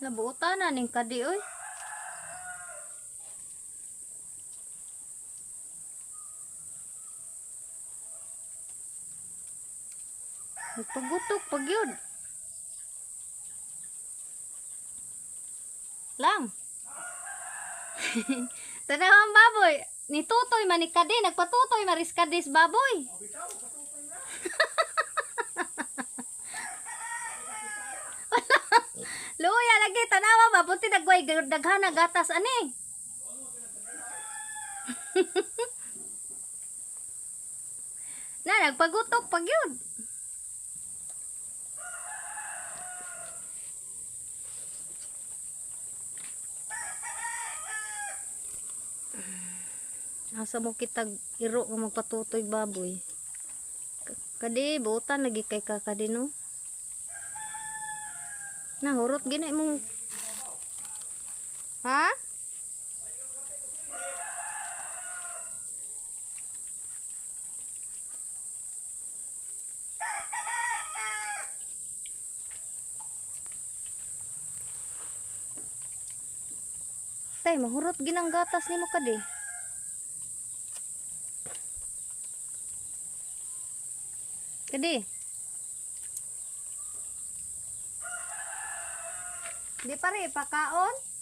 Nabuutan na ning kadi oy. Nagpagutok pag yun. Lang. Tanawang baboy. Ni tutoy man ni kadi. Nagpatutoy maris kadis baboy. Luya lagi. Tanawa ba? Buti nagway daghana gatas ani. Na nagpagutok pag yun. Asa mo kitag iro nga magpatutoy baboy. Kadi buutan lagi kay kakadi no. Nahurot gina mong ha? Tay, mahurot ginang gatas nimo kadi. Kadi. Di pare pakaon.